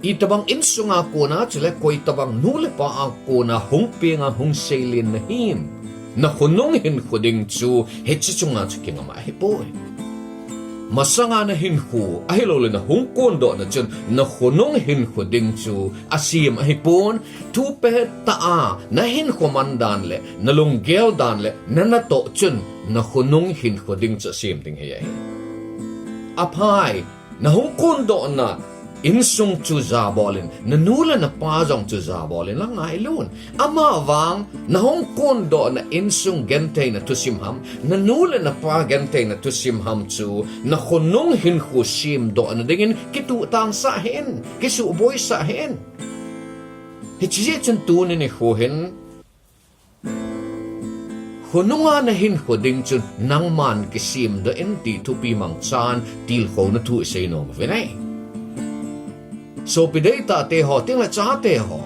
itabang insunga ko na chile ko itabang nule pa ako na hungpinga hung selin na him na Khonung Hinkho ding chu hechichunga chukinga mahipoy masanga na Hinkho ahilole na hungkon do na chun na Khonung Hinkho ding chu asim ahipon tupe taa na Hinkho mandan le na lunggel dan le na nato chun na Khonung Hinkho ding chu asim ding hiyay apai na hungkon do na insung chu zabolin na nula na pazong chu zabolin lang nga ilun ama wang na hongkon do na insung gentay na tusimham na nula na pa gentay na tusimham chu na Khonung Hinkho sim do na dingin kitutang sahin kisuboy sahin hichiye chun tunin ni hohin Khonunga na Hinkho ding chun nang man kisim do enti tupi mang chan til ho na tu say no vinay so piday ta te ho ting la cha te ho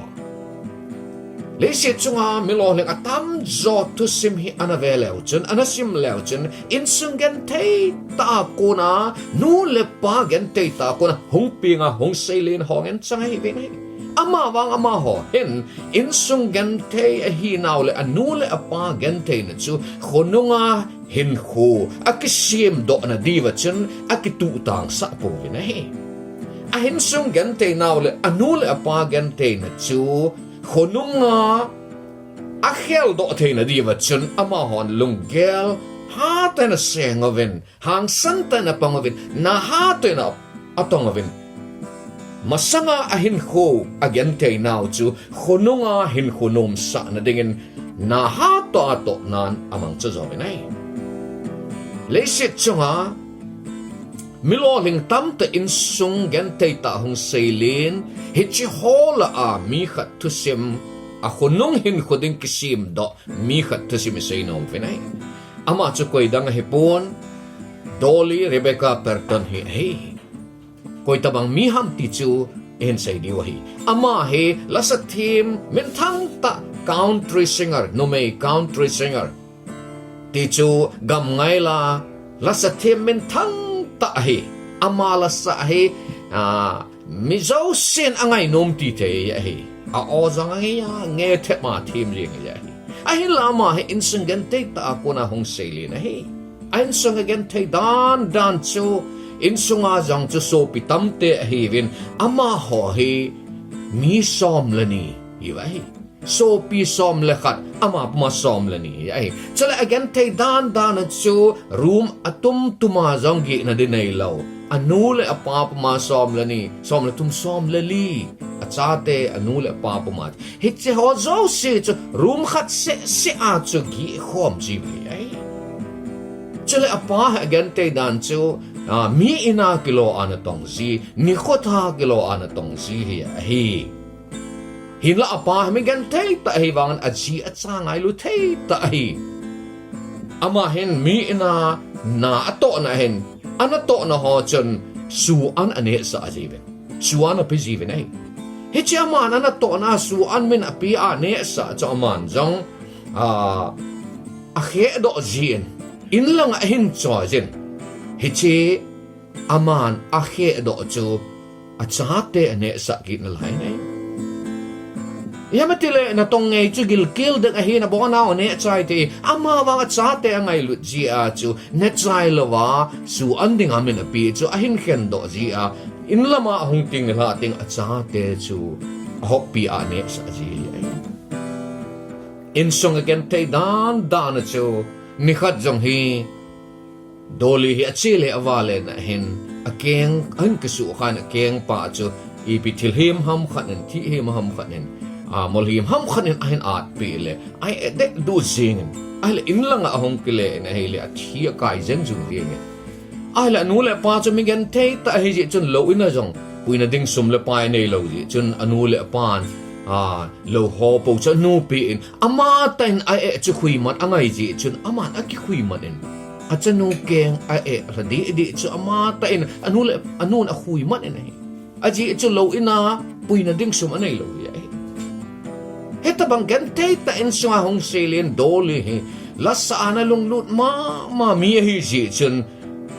le se chunga milo le atam zo tu sim hi anaveleu chun anasim leu chun insung gen te ta ko na nu le pa gen te ta ko na hung pinga hung selin hong en chang hi vinay ama wang ama ho hin insung gen te a hi naw le anu le apa gen te na chu Khonunga Hinkho akisim do na diwa chun akitu tang sa po vinay ahin sung gante naw le anu le apa gante na chu Khonunga akhel do the na diwa chun ama hon lunggel ha ta na sengovin hang santa na pangovin na ha ta na atongovin masanga Hinkho agente naw chu Khonunga Hinkho nom sa na dingin na ha to ato nan amang chazovin ai lesit chunga miloling tam ta insung gentay ta hong selin hichi hola a mi khat tusim a Khonung Hinkho ding Kisem Doh mi khat tusim say nom vinay ama chu koy dang hipon Dolly Rebecca Perton hi koy tabang mi ham ti chu en say diwahi ama he lasa team mintang ta country singer no may country singer ti chu gam ngay la lasa team mintang ta hi amala sa hi mizo sin angay nom ti te hi a ozang hi nge te ma team ring ya hi ahi lama hi insung gante ta ako na hong seli na hi insung gante dan chu insung azang chu so pitamte hi vin ama ho hi mi som lani hi wa hi so pi som lekhat ama ma som lani ai chala again te dan chu room atum tuma zongi na dinay law anule apap ma som lani som la tum som lali achate anule apap ma hitche ho zo se chu room khat se a chu gi khom ji ai chala apa again te dan chu mi ina kilo anatong zi ni khotha kilo anatong zi hi hinla apa mi gan tay ta hi wangan aji at sangay lu tay ta hi ama hin mi ina na ato na hin anato na ho chun suan ane sa ajiben suan api jiben ai hichi ama na to na suan min api ane sa cho man jong a khe do jin in lang a hin cho jin hichi aman a khe do chu a chate ane sa ki na lai nei yamatile na tong ngay chu gilkil deng ahi na bona o ne chai te ama wang chate angai lu ji a chu ne chai lawa su anding amin api chu ahin khen do ji a in lama hung ting la ting a chate chu hoppi a ne sa ji ai in song again te dan chu ni khat jong hi Dolly hi achile awale na hin akeng an kasu khan akeng pa chu ipitil him ham khanen thi him ham khanen molhim ham khanin ahin at pile ai de du sing ai le in langa hong kile na hele athia kai jeng jung ding ai la nu le pa chu mi gen te ta hi ji chun lo ina jong puina ding sum le pai nei lo ji chun anu le pan lo ho po chu nu pi in ama ten ai chu khui mat angai ji chun aman aki khui mat in achanu keng ai radi di chu ama ta in anu a khui mat in ai aji chu lo ina puina ding sum anei lo ji heta bang gante ta in swa hong selin Dolly hi lasa ana lunglut ma mi hi ji chun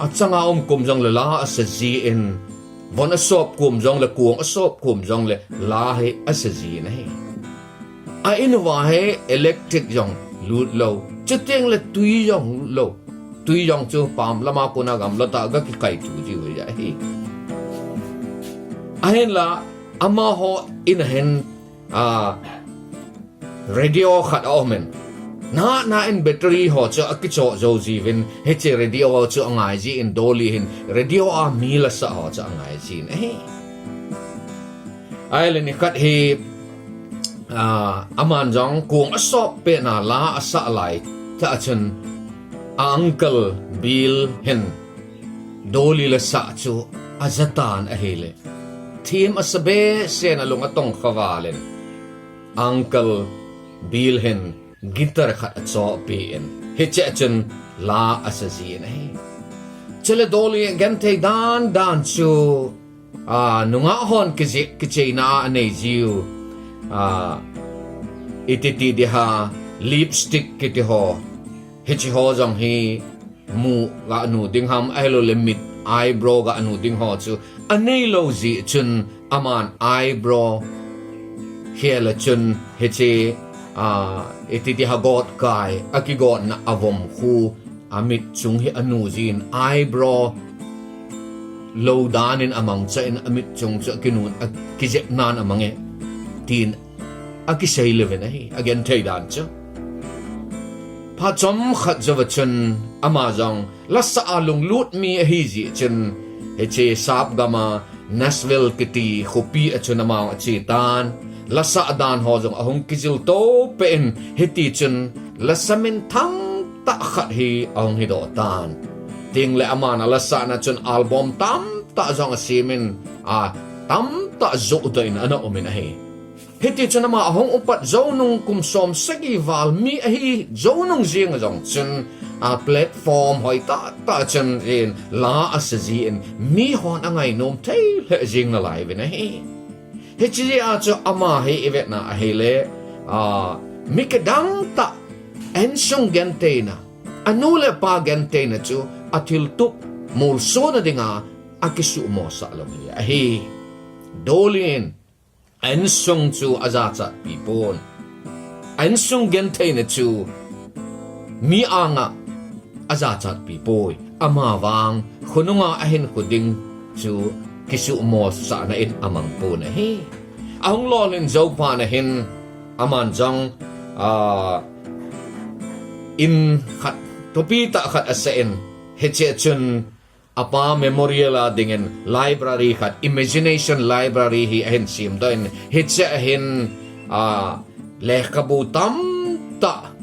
at sanga kum jang lala sa ji in von asop kum jong le kuang asop kum jong le la he asaji na he a inwa he electric jong lut lo cheteng le tui jong lo tui jong chu pam lama kuna gam lata ga ki kai tu ji we ja he a hen la ama ho in hen radio khat omen na in battery ho cho akicho zo ji vin he che radio ho cho ngai ji in doli hin radio a mi la sa ho cho ngai ji ai le ni khat he aman jong kuang asop pe na la asa lai ta chen uncle bill hen doli la sa chu azatan a hele team asabe se na lunga tong khawalen uncle bill hen gitar khat cho pen he che chen la asaji na he chele doli gan te dan chu nunga hon ke na ane jiu ititi de ha lipstick ke te ho he chi ho jong he mu ga nu ding ham ai lo limit eyebrow ga nu ding ho chu anei lo ji chun aman eyebrow he la chun he che ititi ha got kai akigot na avom khu amit chung hi anu jin eyebrow low danin amang cha in amit chung cha kinun akijek nan amange tin akisay leven hi again tay dan cha pa chom khat zawachun amazong la sa alung lut mi hi ji chen he che sap gama Nashville kiti khopi achun amang achi tan la sa dan ho jong ahong kijil to pen heti chen la samin thang ta khat hi ahong hi do tan ting le amana la sa na chun album tam ta jong asimin tam ta zo dain ana omin hi heti chen ama ahong upat zo nung kum som sagi wal mi hi zo nung jing jong chen platform hoi ta chen in la asaji in mi hon angai nom thei le jing na lai ve na hi he chi a cho ama he evet na a hele mi ke dang ta en sung gente na anule pa gente na chu atil tup mul so na dinga akisu mo sa lo ya he dolin en sung chu azacha pipon en sung gente na chu mi anga azacha pipoy ama wang khununga ahin khuding chu kisu mo sa na in amang po na he ang lolin zo pa na hin aman jong in khat topita khat asain heche chun apa memorial dingen library khat imagination library hi ahin sim doin heche ahin lekhabu tam ta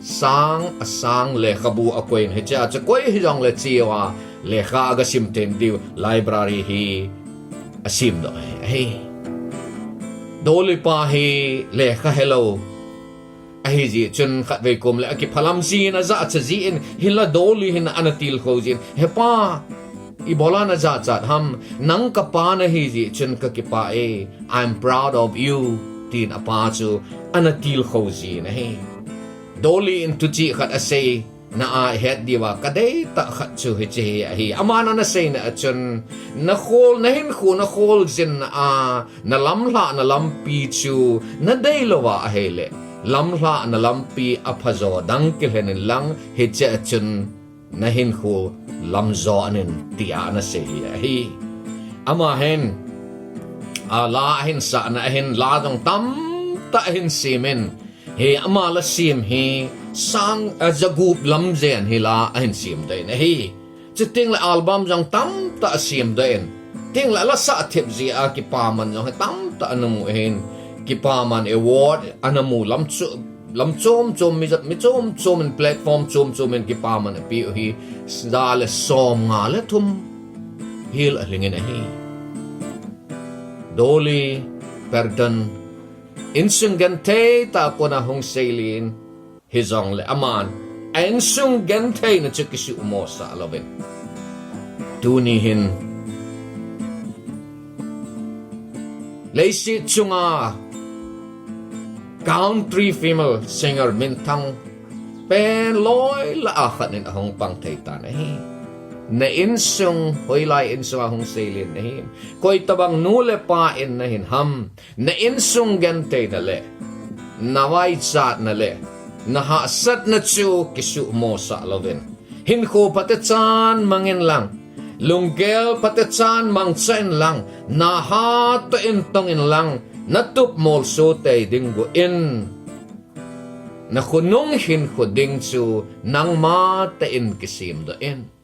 sang lekhabu akoin heche acha koi hi jong le chiwa lekha aga sim ten diu library hi asim do hey doli pa hi lekha hello ahi ji chun khat ve kom le ki phalam si na za cha ji in hila doli hin anatil kho jin he pa i bola na za chat ham nang ka pa na hi ji chun ka ki pa I'm proud of you tin apa chu anatil kho ji na he doli in tu chi khat ase na het diwa kadai ta khat chu he che hi amana na sei na chun na khol na hin khu na khol jin na lam hla na lam pi chu na dei lowa hele lam hla na lam pi aphazo dang ke hen lang he che chun na hin khu lam zo anin tia na sei hi ama hen la hin sa na hin la dong tam ta hin simen he ama la sim hi sang azagup lamzen hila ahin sim dain hi chiting la album jong tam ta sim dain ting la sa thep ji a ki pa man jong tam ta anamu hin ki pa man award anamu lam chom mi chom in platform chom in ki pa man pi hi da le som nga le thum hil alingin hi doli pardon insung gante ta kona hong selin hizong le aman en sung gante na chikisu mo sa lovin tuni hin leisi chunga country female singer mintang pen loy la akhat nin ahong pang thai ta na hi na insung hoylay insung ahong silin na him. Ko'y tabang nule pain na hinham, na insung gantay na le, naway sat na le, nahasat na tsu kisu mo sa alawin. Hinkho patetsan mangin lang, lunggel patetsan mangtsain lang, nahato intongin lang, natup molso tay dingguin. Na Khonung Hinkho ding tsu nang matain Kisem Doh.